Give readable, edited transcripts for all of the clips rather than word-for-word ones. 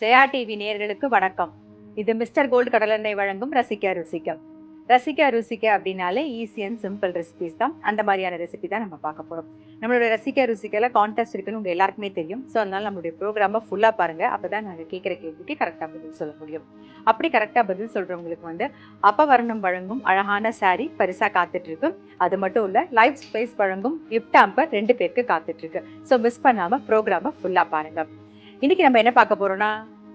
Jaya TV நேயர்களுக்கு வணக்கம். இது மிஸ்டர் கோல்டு கடலெண்ணெய் வழங்கும் ரசிக்க ருசிக்க. ரசிக்க ருசிக்க அப்படின்னாலே ஈஸி அண்ட் சிம்பிள் ரெசிபிஸ் தான். அந்த மாதிரியான ரெசிபி தான் நம்ம பார்க்க போறோம். நம்மளோட ரசிக்க ருசிக்கல கான்டெஸ்ட் இருக்குன்னு உங்க எல்லாருக்குமே தெரியும். ஸோ அதனால நம்மளுடைய ப்ரோக்ராமை ஃபுல்லா பாருங்க. அப்பதான் நாங்கள் கேட்குற கேள்விக்கு கரெக்டாக பதில் சொல்ல முடியும். அப்படி கரெக்டாக பதில் சொல்றவங்களுக்கு வந்து அப்பவர்ணம் வழங்கும் அழகான சாரி பரிசா காத்துட்டு இருக்கு. அது மட்டும் இல்ல, லைவ் ஸ்பேஸ் வழங்கும் கிஃப்ட் ஹாம்பர் 2 பேருக்கு காத்துட்டு இருக்கு. ஸோ மிஸ் பண்ணாம ப்ரோக்ராமை ஃபுல்லா பாருங்க. இன்னைக்கு நம்ம என்ன பார்க்க போறோம்னா,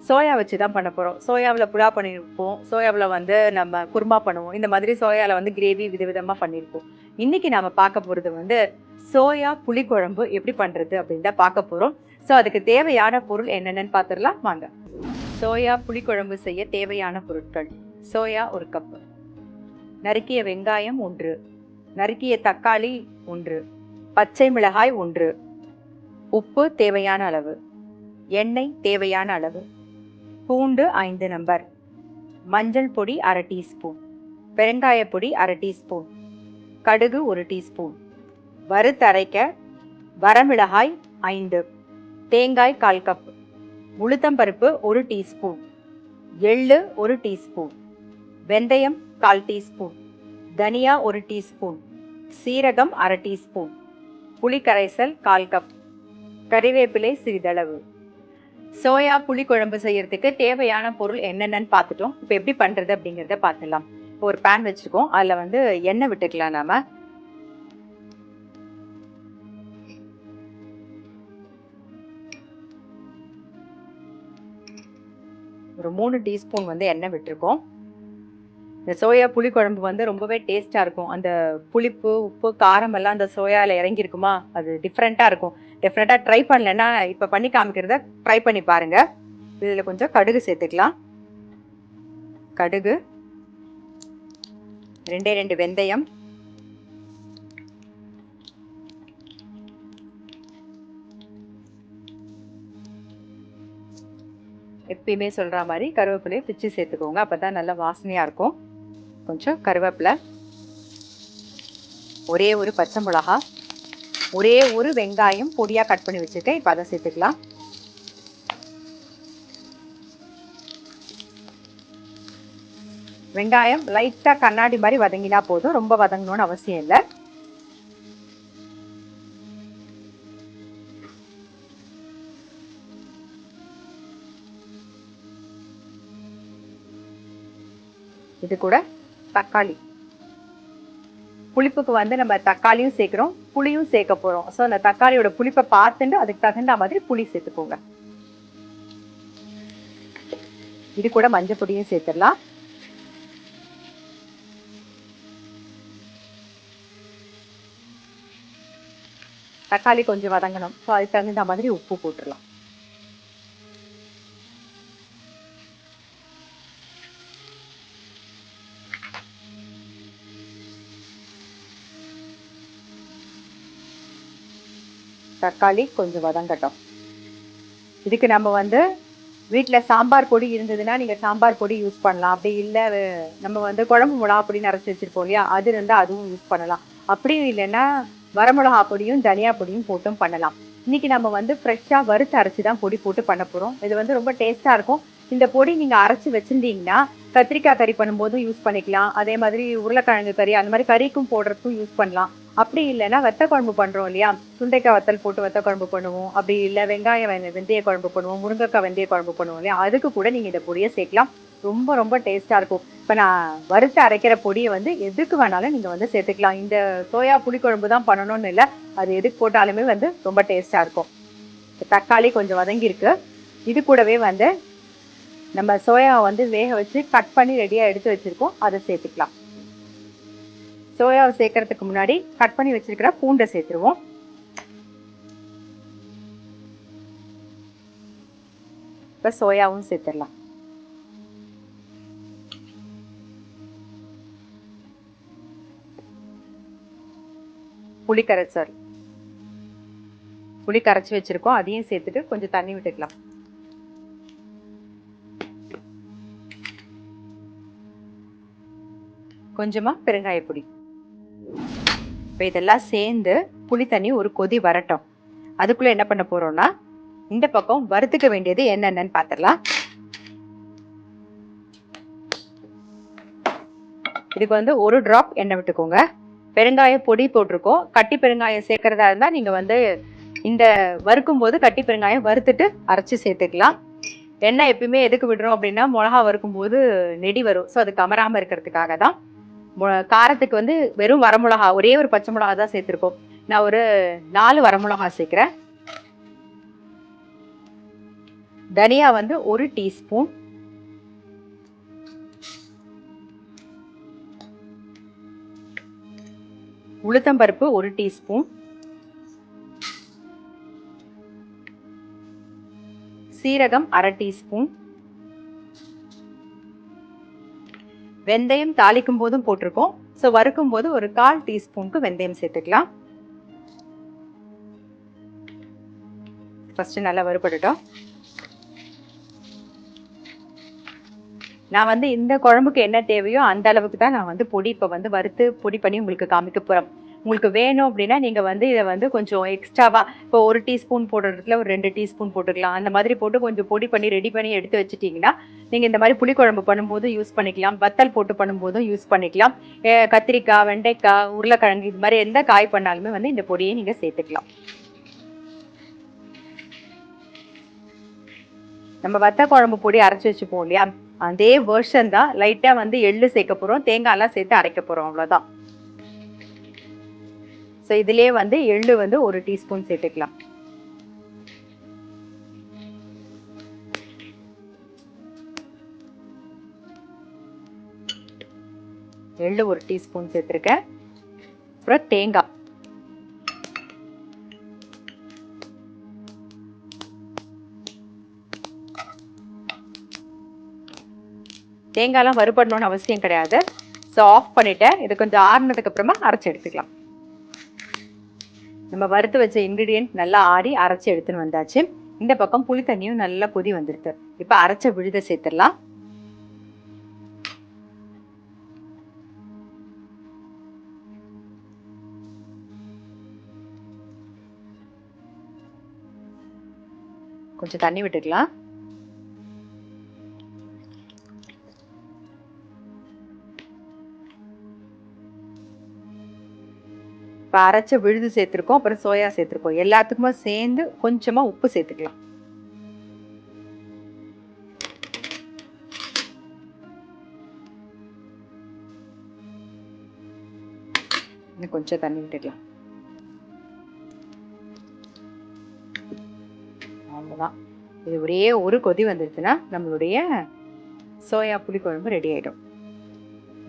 சோயா வச்சு தான் பண்ண போறோம். சோயாவில் புலா பண்ணியிருப்போம், சோயாவில் வந்து நம்ம குருமா பண்ணுவோம். இந்த மாதிரி சோயாவில் வந்து கிரேவி விதவிதமாக பண்ணியிருப்போம். இன்னைக்கு நாம பார்க்க போறது வந்து சோயா புளிக்குழம்பு எப்படி பண்றது அப்படின்னு தான் பார்க்க போறோம். ஸோ அதுக்கு தேவையான பொருள் என்னென்னு பார்த்துடலாம் வாங்க. சோயா புளிக்குழம்பு செய்ய தேவையான பொருட்கள்: சோயா 1 கப், நறுக்கிய வெங்காயம் 1, நறுக்கிய தக்காளி 1, பச்சை மிளகாய் 1, உப்பு தேவையான அளவு, எண்ணெய் தேவையான அளவு, பூண்டு 5 நம்பர், மஞ்சள் பொடி 1/2 டீஸ்பூன், பெருங்காய பொடி 1/2 டீஸ்பூன், கடுகு 1 டீஸ்பூன், வறுத்தரைக்க வரமிளகாய் 5, தேங்காய் 1/4 கப், உளுத்தம்பருப்பு 1 டீஸ்பூன், எள்ளு 1 டீஸ்பூன், வெந்தயம் 1/4 டீஸ்பூன், தனியா 1 டீஸ்பூன், சீரகம் 1/2 டீஸ்பூன், புளி கரைசல் 1/4 கப், கறிவேப்பிலை சிறிதளவு. சோயா புளி குழம்பு செய்யறதுக்கு தேவையான பொருள் என்னென்னு பார்த்துட்டோம். இப்போ எப்படி பண்றது அப்படிங்கிறத பார்த்துடலாம். இப்போ ஒரு பேன் வச்சிருக்கோம். அதில் வந்து எண்ணெய் விட்டுக்கலாம். நாம ஒரு 3 டீஸ்பூன் வந்து எண்ணெய் விட்டுருக்கோம். இந்த சோயா புளி குழம்பு வந்து ரொம்பவே டேஸ்டா இருக்கும். அந்த புளிப்பு, உப்பு, காரம் எல்லாம் அந்த சோயாவில் இறங்கியிருக்குமா, அது டிஃப்ரெண்ட்டாக இருக்கும். டெஃபினட்டாக ட்ரை பண்ணலன்னா இப்போ பண்ணி காமிக்கிறத ட்ரை பண்ணி பாருங்க. இதில் கொஞ்சம் கடுகு சேர்த்துக்கலாம். கடுகு, 2 வெந்தயம், எப்பயுமே சொல்ற மாதிரி கருவேப்பிலையை பிச்சு சேர்த்துக்கோங்க. அப்பதான் நல்ல வாசனையா இருக்கும். கொஞ்சம் கருவேப்பிலை, ஒரே ஒரு பச்சை மிளகா, ஒரே ஒரு வெங்காயம் பொடியா கட் பண்ணி வச்சிருக்கேன். இப்போ அதை சேர்த்துக்கலாம். வெங்காயம் லைட்டா கண்ணாடி மாதிரி வதங்கினா போதும், ரொம்ப வதங்கணும்னு அவசியம் இல்லை. இது கூட தக்காளி, புளிப்புக்கு வந்து நம்ம தக்காளியும் சேர்க்கிறோம், புளியும் சேர்க்க போறோம். ஸோ அந்த தக்காளியோட புளிப்பை பார்த்துட்டு அதுக்கு தகுந்த மாதிரி புளி சேர்த்துக்கோங்க. இது கூட மஞ்சள் பொடியும் சேர்த்துடலாம். தக்காளி கொஞ்சம் வதங்கணும். ஸோ அதுக்கு தகுந்த மாதிரி உப்பு போட்டுடலாம். தக்காளி கொஞ்சம் வதங்கட்டும். இதுக்கு நம்ம வந்து வீட்டில் சாம்பார் பொடி இருந்ததுன்னா நீங்கள் சாம்பார் பொடி யூஸ் பண்ணலாம். அப்படி இல்லை, நம்ம வந்து குழம்பு மிளகா பொடின்னு அரைச்சி வச்சிருப்போம் இல்லையா, அது இருந்தால் அதுவும் யூஸ் பண்ணலாம். அப்படியும் இல்லைன்னா வரமிளகா பொடியும் தனியா பொடியும் போட்டும் பண்ணலாம். இன்னைக்கு நம்ம வந்து ஃப்ரெஷ்ஷாக வறுத்து அரைச்சி தான் பொடி போட்டு பண்ண போகிறோம். இது வந்து ரொம்ப டேஸ்ட்டாக இருக்கும். இந்த பொடி நீங்கள் அரைச்சி வச்சுருந்தீங்கன்னா கத்திரிக்காய் கறி பண்ணும்போதும் யூஸ் பண்ணிக்கலாம். அதே மாதிரி உருளைக்கிழங்கு கறி, அந்த மாதிரி கறிக்கும் போடுறதுக்கும் யூஸ் பண்ணலாம். அப்படி இல்லைன்னா வத்த குழம்பு பண்ணுறோம் இல்லையா, சுண்டைக்காய் வத்தல் போட்டு வத்த குழம்பு பண்ணுவோம். அப்படி இல்லை வெங்காயம் வெந்தய குழம்பு பண்ணுவோம், முருங்கைக்காய் வெந்தய குழம்பு பண்ணுவோம் இல்லையா, அதுக்கு கூட நீங்கள் இந்த பொடியை சேர்க்கலாம். ரொம்ப ரொம்ப டேஸ்ட்டாக இருக்கும். இப்போ நான் வறுத்து அரைக்கிற பொடியை வந்து எதுக்கு வேணாலும் நீங்கள் வந்து சேர்த்துக்கலாம். இந்த சோயா புளிக்குழம்பு தான் பண்ணணும்னு இல்லை, அது எதுக்கு போட்டாலுமே வந்து ரொம்ப டேஸ்ட்டாக இருக்கும். தக்காளி கொஞ்சம் வதங்கியிருக்கு. இது கூடவே வந்து நம்ம சோயாவை வந்து வேக வச்சு கட் பண்ணி ரெடியாக எடுத்து வச்சுருக்கோம், அதை சேர்த்துக்கலாம். சோயாவை சேர்க்கறதுக்கு முன்னாடி கட் பண்ணி வச்சிருக்கிற பூண்டை சேர்த்துருவோம். இப்போ சோயாவும் சேர்த்துடலாம். புளி கரைச்சி வச்சிருக்கோம், அதையும் சேர்த்துட்டு கொஞ்சம் தண்ணி விட்டுக்கலாம். கொஞ்சமா பெருங்காய பொடி. இப்போ இதெல்லாம் சேர்ந்து புளி தண்ணி ஒரு கொதி வரட்டும். அதுக்குள்ள என்ன பண்ண போறோம்னா, இந்த பக்கம் வறுத்துக்க வேண்டியது என்னென்னு பார்த்துடலாம். இதுக்கு வந்து ஒரு டிராப் எண்ணெய் விட்டுக்கோங்க. பெருங்காய பொடி போட்டிருக்கோம். கட்டி பெருங்காயம் சேர்க்கறதா இருந்தா நீங்க வந்து இந்த வறுக்கும் போது கட்டி பெருங்காயம் வறுத்துட்டு அரைச்சு சேர்த்துக்கலாம். எண்ணெய் எப்பயுமே எதுக்கு விடுறோம் அப்படின்னா மிளகா வறுக்கும் போது நெடி வரும். ஸோ அது கமராம இருக்கிறதுக்காக தான். காரத்துக்கு வந்து வெறும் வரமிளகா, ஒரே ஒரு பச்சை மிளகா தான் சேர்த்துருக்கோம். நான் ஒரு 4 வரமிளகா சேர்க்கிறேன். தனியா வந்து 1 டீஸ்பூன், உளுத்தம்பருப்பு 1 டீஸ்பூன், சீரகம் 1/2 டீஸ்பூன், வெந்தயம் தாளிக்கும் போதும் போட்டிருக்கோம். ஸோ வறுக்கும் போது ஒரு 1/4 டீஸ்பூனுக்கு வெந்தயம் சேர்த்துக்கலாம். ஃபர்ஸ்ட் நல்லா வறுபடட்டும். நான் வந்து இந்த குழம்புக்கு என்ன தேவையோ அந்த அளவுக்கு தான் நான் வந்து பொடி இப்போ வந்து வறுத்து பொடி பண்ணி உங்களுக்கு காமிக்க போகிறேன். உங்களுக்கு வேணும் அப்படின்னா நீங்கள் வந்து இதை வந்து கொஞ்சம் எக்ஸ்ட்ராவாக இப்போ 1 டீஸ்பூன் போடுறதுல ஒரு 2 டீஸ்பூன் போட்டுக்கலாம். அந்த மாதிரி போட்டு கொஞ்சம் பொடி பண்ணி ரெடி பண்ணி எடுத்து வச்சுட்டிங்கன்னா நீங்கள் இந்த மாதிரி புளிக்குழம்பு பண்ணும்போது யூஸ் பண்ணிக்கலாம். வத்தல் போட்டு பண்ணும்போதும் யூஸ் பண்ணிக்கலாம். கத்திரிக்காய், வெண்டைக்காய், உருளைக்கிழங்கு இது மாதிரி எந்த காய் பண்ணாலுமே வந்து இந்த பொடியை நீங்கள் சேர்த்துக்கலாம். நம்ம வத்த குழம்பு பொடி அரைச்சி வச்சுப்போம் இல்லையா, அதே வெர்ஷன் தான். லைட்டாக வந்து எள்ளு சேர்க்க போகிறோம், தேங்காயெல்லாம் சேர்த்து அரைக்க போகிறோம், அவ்வளோதான். ஸோ இதுலேயே வந்து எள்ளு வந்து 1 டீஸ்பூன் சேர்த்துக்கலாம். எள்ளு 1 டீஸ்பூன் சேர்த்துருக்கேன். அப்புறம் தேங்காய் தேங்காய்லாம் வறுபடணும்னு அவசியம் கிடையாது. ஸோ ஆஃப் பண்ணிட்டேன். இது கொஞ்சம் ஆறுனதுக்கு அப்புறமா அரைச்சி எடுத்துக்கலாம். நம்ம வறுத்து வச்ச இன்க்ரீடியன்ட் நல்லா ஆறி அரைச்சி எடுத்துன்னு வந்தாச்சு. இந்த பக்கம் புளி தண்ணியும் நல்லா கொதி வந்துடுது. இப்போ அரைச்ச விழுத சேர்த்துடலாம். கொஞ்சம் தண்ணி விட்டுக்கலாம். இப்போ அரைச்ச விழுது சேர்த்துருக்கோம், அப்புறம் சோயா சேர்த்துருக்கோம். எல்லாத்துக்குமே சேர்ந்து கொஞ்சமாக உப்பு சேர்த்துக்கலாம். இன்னும் கொஞ்சம் தண்ணி விட்டுக்கலாம். அவ்வளோதான். இது ஒரே ஒரு கொதி வந்துருச்சுன்னா நம்மளுடைய சோயா புளிக்குழம்பு ரெடி ஆகிடும்.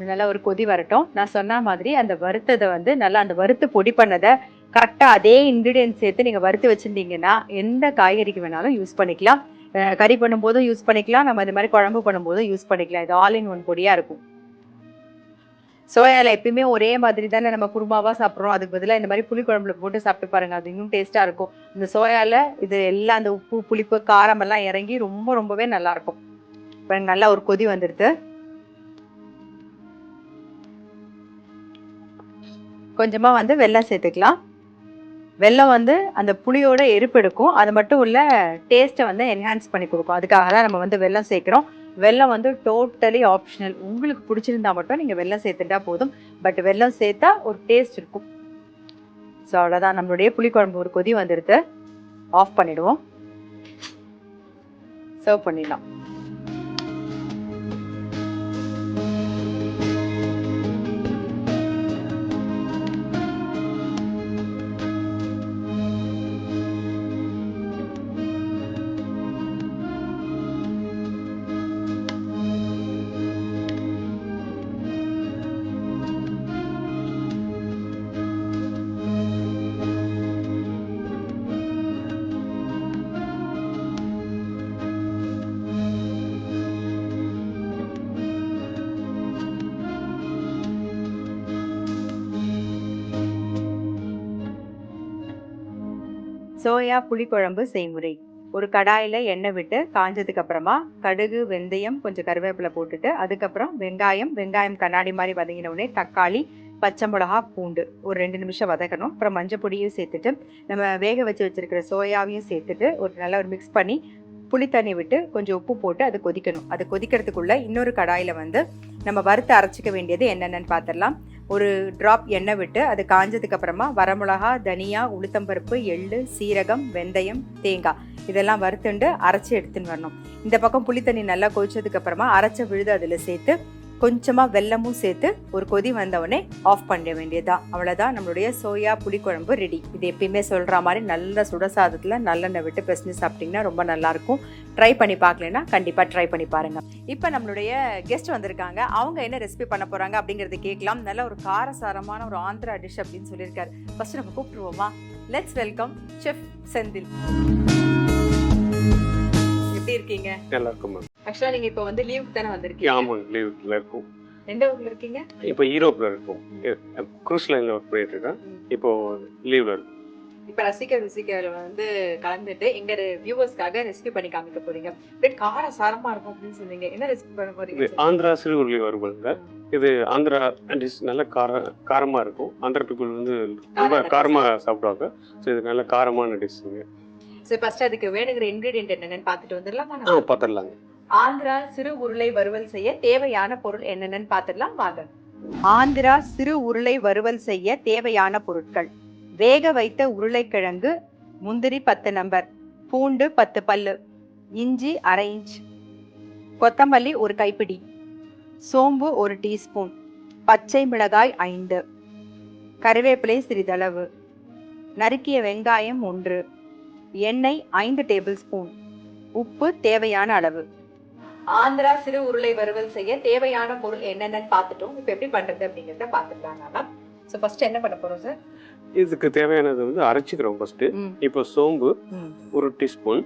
நல்லா ஒரு கொதி வரட்டும். நான் சொன்ன மாதிரி அந்த வறுத்ததை வந்து நல்லா அந்த வறுத்து பொடி பண்ணதை கரெக்டாக அதே இன்க்ரீடியன்ட் சேர்த்து நீங்கள் வறுத்து வச்சுருந்தீங்கன்னா எந்த காய்கறிக்கு வேணாலும் யூஸ் பண்ணிக்கலாம். கறி பண்ணும்போதும் யூஸ் பண்ணிக்கலாம், நம்ம இந்த மாதிரி குழம்பு பண்ணும்போதும் யூஸ் பண்ணிக்கலாம். இது ஆல் இன் ஒன் பொடியாக இருக்கும். சோயாவில் எப்பயுமே ஒரே மாதிரி தானே நம்ம குருமாவாக சாப்பிட்றோம். அதுக்கு பதிலாக இந்த மாதிரி புளிக்குழம்புல போட்டு சாப்பிட்டு பாருங்கள், அது இன்னும் டேஸ்ட்டாக இருக்கும். இந்த சோயாவில் இது எல்லாம் அந்த உப்பு, புளிப்பு, காரம் எல்லாம் இறங்கி ரொம்பவே நல்லாயிருக்கும். இப்போ நல்லா ஒரு கொதி வந்துடுது. கொஞ்சமாக வந்து வெல்லம் சேர்த்துக்கலாம். வெல்லம் வந்து அந்த புளியோட எரிப்பு எடுக்கும். அது மட்டும் இல்லை, டேஸ்ட்டை வந்து என்ஹான்ஸ் பண்ணி கொடுக்கும். அதுக்காக தான் நம்ம வந்து வெல்லம் சேர்க்குறோம். வெல்லம் வந்து டோட்டலி ஆப்ஷனல். உங்களுக்கு பிடிச்சிருந்தா மட்டும் நீங்கள் வெல்லம் சேர்த்துட்டா போதும். பட் வெல்லம் சேர்த்தா ஒரு டேஸ்ட் இருக்கும். ஸோ அவ்வளோதான். நம்மளுடைய புளிக்குழம்பு ஒரு கொதி வந்துடுது. ஆஃப் பண்ணிடுவோம். சர்வ் பண்ணிடலாம். சோயா புளிக்குழம்பு செய்முறை. ஒரு கடாயில் எண்ணெய் விட்டு காஞ்சதுக்கு அப்புறமா கடுகு, வெந்தயம், கொஞ்சம் கருவேப்பிலை போட்டுட்டு அதுக்கப்புறம் வெங்காயம் கண்ணாடி மாதிரி வதங்கின உடனே தக்காளி, பச்சை மிளகா, பூண்டு ஒரு 2 நிமிஷம் வதக்கணும். அப்புறம் மஞ்சள் பொடியும் சேர்த்துட்டு நம்ம வேக வச்சு வச்சிருக்கிற சோயாவையும் சேர்த்துட்டு ஒரு நல்லா ஒரு மிக்ஸ் பண்ணி புளி தண்ணி விட்டு கொஞ்சம் உப்பு போட்டு அது கொதிக்கணும். அது கொதிக்கிறதுக்குள்ள இன்னொரு கடாயில் வந்து நம்ம வறுத்து அரைச்சிக்க வேண்டியது என்னென்னு பார்த்துடலாம். ஒரு ட்ராப் எண்ணெய் விட்டு அது காஞ்சதுக்கு அப்புறமா வரமிளகா, தனியா, உளுத்தம்பருப்பு, எள்ளு, சீரகம், வெந்தயம், தேங்காய் இதெல்லாம் வறுத்துண்டு அரைச்சி எடுத்துன்னு வரணும். இந்த பக்கம் புளி தண்ணி நல்லா கொதிச்சதுக்கு அப்புறமா அரைச்ச விழுது அதில் சேர்த்து கொஞ்சமாக வெல்லமும் சேர்த்து ஒரு கொதி வந்தவுடனே ஆஃப் பண்ண வேண்டியதுதான். அவ்வளோதான், நம்மளுடைய சோயா புளிக்குழம்பு ரெடி. இது எப்பயுமே சொல்கிற மாதிரி நல்ல சுடசாதத்தில் நல்லெண்ணெய் விட்டு பிசைஞ்சு சாப்பிட்டிங்கன்னா ரொம்ப நல்லாயிருக்கும். ட்ரை பண்ணி பார்க்கலன்னா கண்டிப்பாக ட்ரை பண்ணி பாருங்கள். இப்போ நம்மளுடைய கெஸ்ட் வந்திருக்காங்க. அவங்க என்ன ரெசிபி பண்ண போகிறாங்க அப்படிங்கிறது கேட்கலாம். நல்ல ஒரு காரசாரமான ஒரு ஆந்திரா டிஷ் அப்படின்னு சொல்லியிருக்காரு. ஃபர்ஸ்ட் நம்ம கூப்பிட்டுருவோமா? Let's welcome chef Senthil. எப்படி இருக்கீங்க? நல்லா இருக்கும். ஆக்சுவலா நீங்க இப்போ வந்து லீவுக்கு தானே வந்திருக்கீங்க? ஆமாங்க, லீவுல இருக்கும். எந்த ஊர்ல இருக்கீங்க? இப்போ யூரோப்ல இருக்கும். க்ரூஸ் லைன்ல ஒர்க் பண்ணிட்டு இருக்கேன். இப்போ லீவ்ல இருக்கும். இப்போ ருசிக்கல வந்து கலந்துட்டு எங்க வியூவர்ஸ்க்காக ரெசிபி பண்ணி காமிக்க போறீங்க. அப்படியே காரசாரமா இருக்கும் அப்படின்னு சொன்னீங்க. என்ன ரெசிபி பண்ண போறீங்க? ஆந்திரா சிறு உருளை வறுவலுங்க. இது ஆந்திரா டிஷ், நல்ல காரமா இருக்கும். ஆந்திரா பீப்புள் வந்து ரொம்ப காரமா சாப்பிடுவாங்க. ஸோ இது நல்ல காரமான டிஷ்ஷுங்க. சரி, ஃபர்ஸ்ட் அதுக்கு வேணுங்கிற இன்கிரிடியன்ட் என்னென்னு பார்த்துட்டு வந்துடலாமா? பார்த்துடலாங்க. ஆந்திரா சிறு உருளை வறுவல் செய்ய தேவையான பொருள் என்னென்னு பார்த்துடலாம் வாங்க. ஆந்திரா சிறு உருளை வறுவல் செய்ய தேவையான பொருட்கள்: வேக வைத்த உருளைக்கிழங்கு முந்திரி 10 நம்பர், பூண்டு 10 பல்லு, இஞ்சி அரை இன்ச், கொத்தமல்லி ஒரு கைப்பிடி, சோம்பு 1 டீஸ்பூன், பச்சை மிளகாய் 5, கறிவேப்பிலை சிறிதளவு, நறுக்கிய வெங்காயம் 1, எண்ணெய் 5 டேபிள் ஸ்பூன், உப்பு தேவையான அளவு. ஆந்திரா சிறு உருளை வறுவல் செய்ய தேவையான பொருள் என்னென்னு பார்த்துட்டோம். இப்போ எப்படி பண்றது அப்படிங்கிறத பார்த்துட்டாங்க. ஸோ ஃபர்ஸ்ட் என்ன பண்ண போறோம் சார்? இதுக்கு தேவையானது வந்து அரைச்சிக்கிறோம் ஃபர்ஸ்ட். இப்போ சோம்பு 1 டீஸ்பூன்,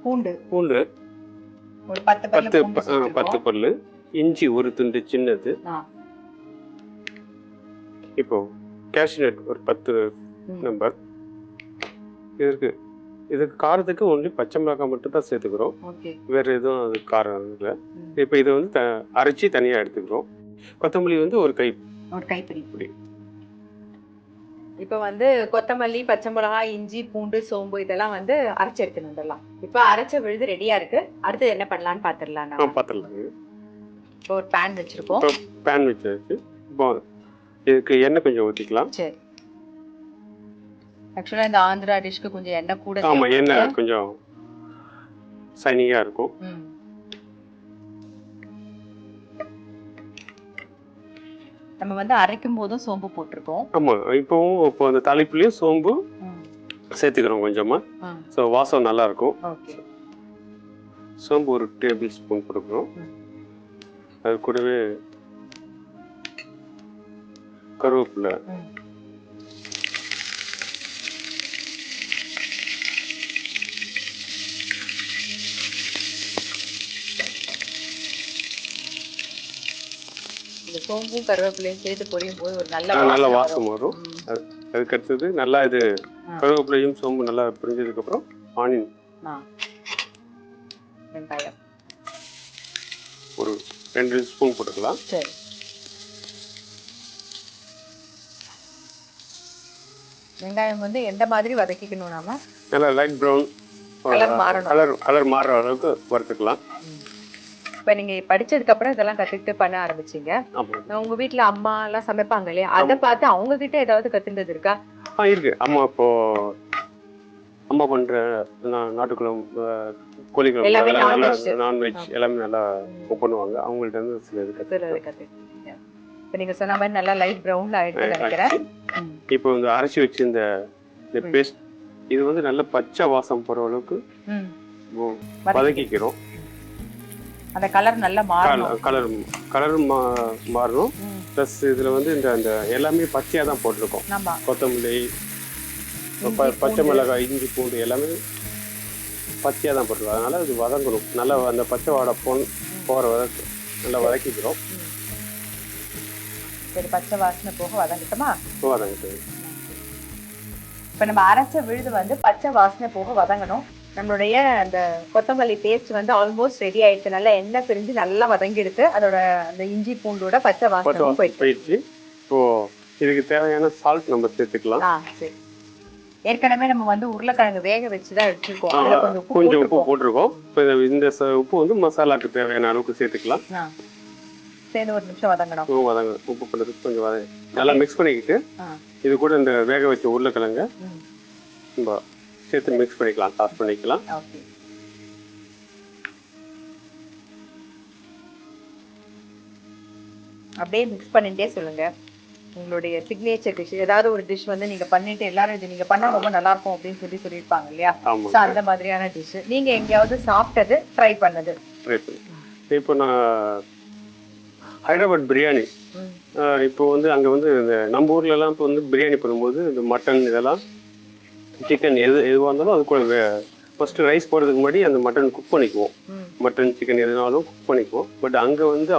பூண்டு ஒரு 10 பல்லு, இஞ்சி ஒரு துண்டு சின்னது, இப்போ கேஷ்நட் ஒரு 10 நம்பர். இதுக்கு காரத்துக்கு ஒன்லி பச்சை மிளகாய் மட்டும் தான் சேர்த்துக்கிறோம். வேற எதுவும் அது காரம் இல்லை. இப்போ இதை வந்து அரைச்சி தனியாக எடுத்துக்கிறோம். கொத்தமல்லி வந்து ஒரு கைப்பிடி. இப்போ வந்து கொத்தமல்லி, பச்சை மிளகாய், இஞ்சி, பூண்டு, சோம்பு இதெல்லாம் வந்து அரைச்சி எடுத்துன்னு வந்துடலாம். இப்போ அரைச்ச விழுது ரெடியா இருக்கு. அடுத்து என்ன பண்ணலான்னு பார்த்துடலாம். இப்போ ஒரு பேன் வச்சிருக்கோம். பேன் வச்சாச்சு. இப்போ இதுக்கு எண்ணெய் கொஞ்சம் ஊற்றிக்கலாம். சரி. ஆக்சுவலா இந்த ஆந்திரா டிஷ்க்கு கொஞ்சம் எண்ணெய் கூட. ஆமா, எண்ணெய் கொஞ்சம் சைனிங்கா இருக்கும். நம்ம வந்து அரைக்கும் போதும் சோம்பு போட்டிருக்கோம். ஆமா, இப்போ அந்த தாளிப்புலயும் சோம்பு சேர்த்துக்கிறோம் கொஞ்சமா. ஸோ வாசம் நல்லா இருக்கும். சோம்பு ஒரு டேபிள் ஸ்பூன் போட்டுக்கிறோம். அது கூடவே கருவேப்பிலை, இந்த சோம்பும் கருவேப்பிலையும் சேர்த்து பொரியும் போது ஒரு நல்ல வாசம் வரும். அதுக்கு அடுத்தது நல்லா இது கருவேப்பிலையும் சோம்பு நல்லா பொரிஞ்சதுக்கு அப்புறம் ஆனியன், வெங்காயம் ஒரு 2 ஸ்பூன் போட்டுக்கலாம். சரி. வெங்காயம் வந்து எந்த மாதிரி வதக்கிக்கணும்? நாம நல்லா லைட் ப்ரௌன் கலர் மாறுற அளவுக்கு வறுத்துக்கலாம். இப்போ நீங்க படிச்சதுக்கு அப்புறம் இதெல்லாம் கத்துக்கிட்டு பண்ண ஆரம்பிச்சீங்க. உங்க வீட்டுல அம்மா எல்லாம் சமைப்பாங்க இல்லையா? அதை பார்த்து அவங்க கிட்ட ஏதாவது கத்துக்கிட்டது இருக்கா? இருக்கு. அம்மா பண்ற நாட்டுக்குழம்பு, கோழிக்குழம்பு, நான்வெஜ் எல்லாமே நல்லா பண்ணுவாங்க. அவங்கள்ட்ட இருந்து சில இது கத்துக்கிட்டீங்க. இப்போ நீங்க சொன்ன மாதிரி நல்லா லைட் ப்ரௌன்ல ஆயிடுச்சு நினைக்கிறேன். இப்போ இந்த அரைச்சி வச்சு இந்த பேஸ்ட் இது வந்து நல்ல பச்சை வாசம் போற அளவுக்கு வதக்கிக்கிறோம். அந்த கலர் நல்லா மாறணும். கலர் மாறணும். ப்ளஸ் இதில் வந்து இந்த எல்லாமே பச்சையாக தான் போட்டிருக்கோம். கொத்தமல்லி, பச்சை மிளகாய், இஞ்சி, பூண்டு எல்லாமே பச்சையாக தான் போட்டிருக்கோம். அதனால இது வதங்கணும். நல்லா அந்த பச்சை வாடை போகிற வதக்கு நல்லா வதக்கிக்கிறோம். சரி, பச்சை வாசனை போக வதங்கிட்டோமா? வதங்கிட்டு இப்போ நம்ம அரைச்ச விழுது வந்து பச்சை வாசனை போக வதங்கணும். நம்மளுடைய அந்த கொத்தமல்லி பேஸ்ட் வந்து ஆல்மோஸ்ட் ரெடி ஆயிடுச்சு. நல்லா எண்ணெய் பிரிஞ்சு நல்லா வதங்கிடுது. அதோட அந்த இஞ்சி பூண்டோட பச்சை வாசனை போயிடுச்சு. இப்போ இதுக்கு தேவையான சால்ட் நம்ம சேர்த்துக்கலாம். சரி. ஏற்கனவே நம்ம வந்து உருளைக்கிழங்கு வேக வச்சுதான் எடுத்துருக்கோம். அதுல கொஞ்சம் உப்பு போட்டிருக்கோம். இப்போ இந்த உப்பு வந்து மசாலாக்கு தேவையான அளவுக்கு சேர்த்துக்கலாம். சேர்ந்து ஒரு நிமிஷம் வதங்கணும். உப்பு போடுறதுக்கு கொஞ்சம் நல்லா மிக்ஸ் பண்ணிக்கிட்டு இது கூட இந்த வேக வச்ச உருளைக்கிழங்க நம்ம சேர்த்து மிக்ஸ் பண்ணிக்கலாம், டாஸ் பண்ணிக்கலாம். அப்படியே மிக்ஸ் பண்ணிட்டே சொல்லுங்க. உங்களுடைய சிக்னேச்சர் டிஷ் ஏதாவது ஒரு டிஷ் வந்து நீங்க பண்ணிட்டு எல்லாரும் இது நீங்க பண்ணா ரொம்ப நல்லா இருக்கும் அப்படின்னு சொல்லியிருப்பாங்க இல்லையா? அந்த மாதிரியான டிஷ் நீங்க எங்கேயாவது சாப்பிட்டது ட்ரை பண்ணது? இப்போ நான் ஹைதராபாத் பிரியாணி, இப்போ வந்து அங்கே வந்து இந்த நம்ம ஊர்லலாம் இப்போ வந்து பிரியாணி பண்ணும்போது இந்த மட்டன் இதெல்லாம் சிக்கன் எதுவாக இருந்தாலும் அது கூட ஃபர்ஸ்ட் ரைஸ் போடுறதுக்கு முன்னாடி அந்த மட்டன் குக் பண்ணிக்குவோம். மட்டன் சிக்கன் எதுனாலும் குக் பண்ணிக்குவோம். பட் அங்கே வந்து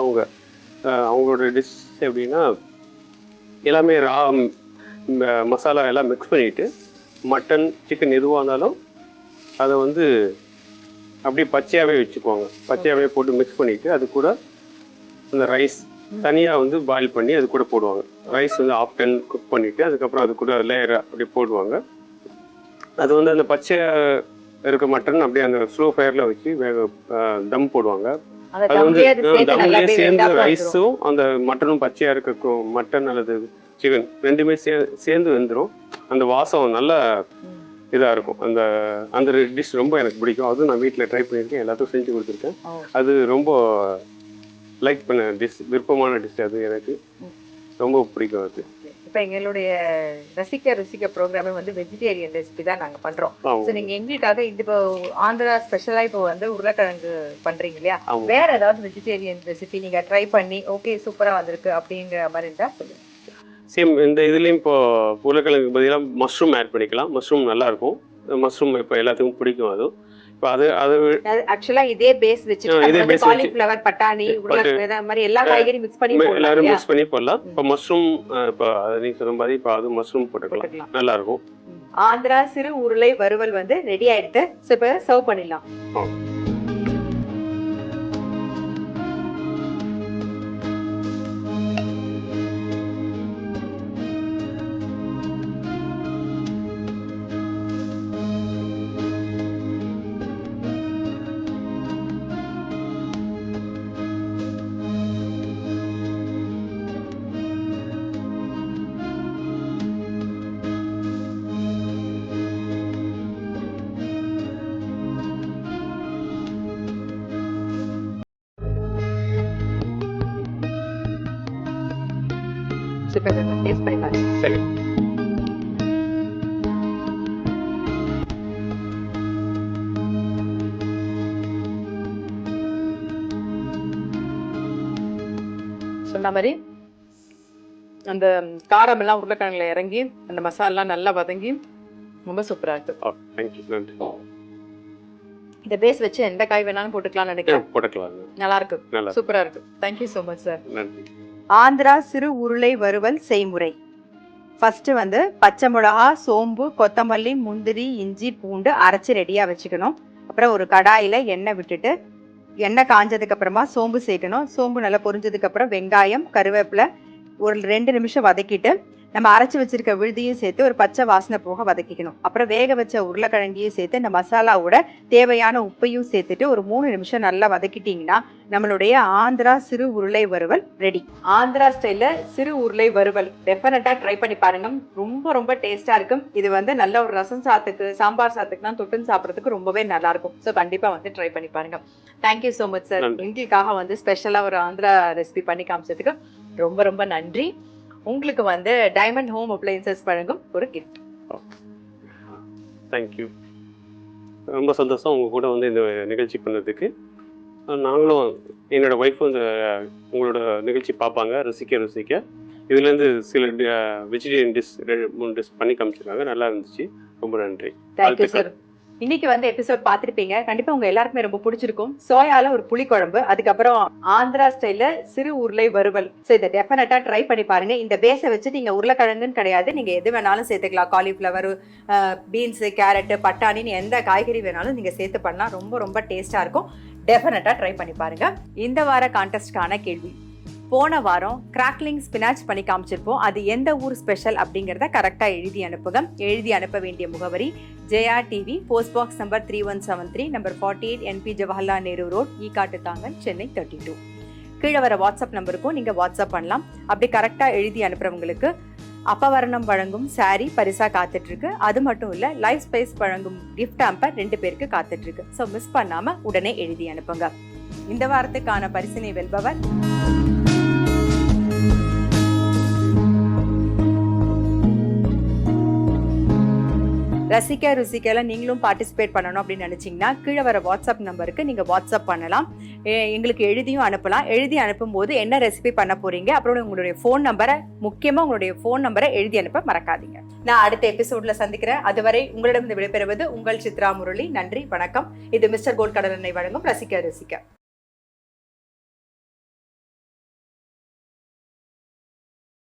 அவங்களோட டிஷ் எப்படின்னா எல்லாமே ரா மசாலா எல்லாம் மிக்ஸ் பண்ணிட்டு மட்டன் சிக்கன் எதுவாக இருந்தாலும் அதை வந்து அப்படியே பச்சையாகவே வச்சுக்குவாங்க. பச்சையாகவே போட்டு மிக்ஸ் பண்ணிட்டு அது கூட அந்த ரைஸ் தனியாக வந்து பாயில் பண்ணி அது கூட போடுவாங்க. ரைஸ் வந்து ஆஃப் டன் குக் பண்ணிட்டு அதுக்கப்புறம் அது கூட லேயராக அப்படியே போடுவாங்க. அது வந்து அந்த பச்சை இருக்க மட்டன் அப்படியே அந்த ஸ்லோ ஃபயரில் வச்சு தம் போடுவாங்க. அது வந்து தம்லேயே சேர்ந்து ரைஸும் அந்த மட்டனும் பச்சையாக இருக்க மட்டன் அல்லது சிக்கன் ரெண்டுமே சேர்ந்து வெந்துடும். அந்த வாசம் நல்ல இதாக இருக்கும். அந்த டிஷ் ரொம்ப எனக்கு பிடிக்கும். அதுவும் நான் வீட்டில் ட்ரை பண்ணியிருக்கேன், எல்லாத்துக்கும் செஞ்சு கொடுத்துருக்கேன். அது ரொம்ப லைக் பண்ண டிஷ், விருப்பமான டிஷ். அது எனக்கு ரொம்ப பிடிக்கும். அது இப்போ எங்களுடைய ரசிக்க ப்ரோக்ராமே வந்து வெஜிடேரியன் ரெசிபி தான் நாங்கள் பண்ணுறோம். ஸோ நீங்கள் எங்களுக்காக இது இப்போ ஆந்திரா ஸ்பெஷலாக இப்போ வந்து உருளைக்கிழங்கு பண்ணுறீங்க இல்லையா? வேற ஏதாவது வெஜிடேரியன் ரெசிபி நீங்கள் ட்ரை பண்ணி ஓகே சூப்பராக வந்திருக்கு அப்படிங்கிற மாதிரி இருந்தால் சொல்லுங்கள். சேம் இந்த இதுலேயும் இப்போ உருளைக்கிழங்கு பதிலாக மஷ்ரூம் ஆட் பண்ணிக்கலாம். மஷ்ரூம் நல்லாயிருக்கும். மஷ்ரூம் இப்போ எல்லாத்துக்கும் பிடிக்கும். அதுவும் இப்போ அது ஆக்சுவலா இதே பேஸ் வச்சு காலிஃப்ளவர் பட்டாணி உருளைக்கிழங்கு மாதிரி எல்லா காய்கறியும் மிக்ஸ் பண்ணி எல்லாரும் மிக்ஸ் பண்ணி போடலாம். இப்போ மஷ்ரூம் இப்போ நீங்க சொன்ன மாதிரி இப்போ அது மஷ்ரூம் போட்டுக்கலாம், நல்லா இருக்கும். ஆந்திரா சிறு உருளை வறுவல் வந்து ரெடி ஆயிடுது. ஸோ இப்போ சர்வ் பண்ணிடலாம். சரி, சொன்ன மாதிரி அந்த காரம் எல்லாம் உருளைக்கிழங்குல இறங்கி அந்த மசாலா நல்லா வதங்கி ரொம்ப சூப்பரா இருக்கு. இந்த பேஸ் வச்சு எந்த காய் வேணாலும் போட்டுக்கலாம்னு நினைக்கிறேன். நல்லா இருக்கு, சூப்பரா இருக்கு. Thank you so much sir. Andhra சிறு உருளை வறுவல் செய்முறை. ஃபர்ஸ்ட் வந்து பச்சை மிளகா, சோம்பு, கொத்தமல்லி, முந்திரி, இஞ்சி, பூண்டு அரைச்சி ரெடியா வச்சுக்கணும். அப்புறம் ஒரு கடாயில எண்ணெய் விட்டுட்டு எண்ணெய் காஞ்சதுக்கு அப்புறமா சோம்பு சேர்க்கணும். சோம்பு நல்லா பொரிஞ்சதுக்கு அப்புறம் வெங்காயம், கருவேப்பிலை ஒரு 2 நிமிஷம் வதக்கிட்டு நம்ம அரைச்சி வச்சிருக்க விழுதியும் சேர்த்து ஒரு பச்சை வாசனை போக வதக்கிக்கணும். அப்புறம் வேக வச்ச உருளைக்கிழங்கையும் சேர்த்து இந்த மசாலாவோட தேவையான உப்பையும் சேர்த்துட்டு ஒரு 3 நிமிஷம் நல்லா வதக்கிட்டீங்கன்னா நம்மளுடைய ஆந்திரா சிறு உருளை வறுவல் ரெடி. ஆந்திரா ஸ்டைல்ல சிறு உருளை வறுவல் டெஃபினட்டா ட்ரை பண்ணி பாருங்க. ரொம்ப ரொம்ப டேஸ்டா இருக்கும். இது வந்து நல்ல ஒரு ரசம் சாத்துக்கு, சாம்பார் சாத்துக்குலாம் தொட்டுன்னு சாப்பிட்றதுக்கு ரொம்பவே நல்லா இருக்கும். ஸோ கண்டிப்பா வந்து ட்ரை பண்ணி பாருங்க. Thank you so much sir. எங்களுக்காக வந்து ஸ்பெஷலா ஒரு ஆந்திரா ரெசிபி பண்ணி காமிச்சதுக்கு ரொம்ப ரொம்ப நன்றி. உங்களுக்கு வந்து டைமண்ட் ஹோம் அப்ளையன்சஸ் வழங்கும் ஒரு கிஃப்ட். தேங்க்யூ. ரொம்ப சந்தோஷம் உங்க கூட வந்து இந்த நிகழ்ச்சி பண்ணதுக்கு. நாங்களும் என்னோட ஒய்ஃபும் இந்த உங்களோட நிகழ்ச்சி பார்ப்பாங்க, ரசிக்க இதுலேருந்து சில வெஜிடேரியன் டிஷ் 3 டிஷ் பண்ணி காமிச்சிருக்காங்க. நல்லா இருந்துச்சு. ரொம்ப நன்றி. Thank you sir. இன்னைக்கு வந்து எபிசோட் பார்த்துருப்பீங்க. கண்டிப்பா உங்க எல்லாருக்குமே ரொம்ப பிடிச்சிருக்கும். சோயால ஒரு புளி குழம்பு, அதுக்கப்புறம் ஆந்திரா ஸ்டைல்ல சிறு உருளை வறுவல். ஸோ இதை டெஃபினட்டா ட்ரை பண்ணி பாருங்க. இந்த பேஸை வச்சு நீங்க உருளைக்கிழங்குன்னு கிடையாது, நீங்க எது வேணாலும் சேர்த்துக்கலாம். காலிஃப்ளவர், பீன்ஸ், கேரட், பட்டாணின்னு எந்த காய்கறி வேணாலும் நீங்க சேர்த்து பண்ணலாம். ரொம்ப ரொம்ப டேஸ்டா இருக்கும். டெஃபினட்டா ட்ரை பண்ணி பாருங்க. இந்த வார கான்டெஸ்ட்கான கேள்வி, போன வாரம் கிராக்லிங் ஸ்பினாச் பண்ணி காமிச்சிருப்போம். அது எந்த ஊர் ஸ்பெஷல் அப்படிங்கிறத கரெக்டாக எழுதி அனுப்புங்க. எழுதி அனுப்ப வேண்டிய முகவரி JRTV, post box number 3173, number 48, NP Jawaharlal Nehru road, Ekkattuthangal, Chennai 32. கீழே வர வாட்ஸ்அப் நம்பருக்கும் நீங்கள் வாட்ஸ்அப் பண்ணலாம். அப்படி கரெக்டாக எழுதி அனுப்புறவங்களுக்கு அப்பவரணம் வழங்கும் சாரி பரிசா காத்துட்டு இருக்கு. அது மட்டும் இல்ல, லைஃப் ஸ்பேஸ் வழங்கும் கிஃப்ட் ஹாம்பர் 2 பேருக்கு காத்துட்டு இருக்கு. ஸோ மிஸ் பண்ணாம உடனே எழுதி அனுப்புங்க. இந்த வாரத்துக்கான பரிசினை வெல்பவர் ரசிக்க ருசிக்கல நீங்களும் பார்ட்டிசிபேட் பண்ணணும் அப்படின்னு நினைச்சீங்கன்னா கீழே வர வாட்ஸ்அப் நம்பருக்கு நீங்க வாட்ஸ்அப் பண்ணலாம். எங்களுக்கு எழுதியும் அனுப்பலாம். எழுதி அனுப்பும் போது என்ன ரெசிபி பண்ண போறீங்க, அப்புறம் உங்களுடைய ஃபோன் நம்பரை, முக்கியமா உங்களுடைய ஃபோன் நம்பரை எழுதி அனுப்ப மறக்காதீங்க. நான் அடுத்த எபிசோட்ல சந்திக்கிறேன். அதுவரை உங்களிடம் விடைபெறுவது உங்கள் சித்ரா முரளி. நன்றி, வணக்கம். இது மிஸ்டர் கோல்ட் கடலெண்ணெய் வழங்கும் ரசிக்க ருசிக்க.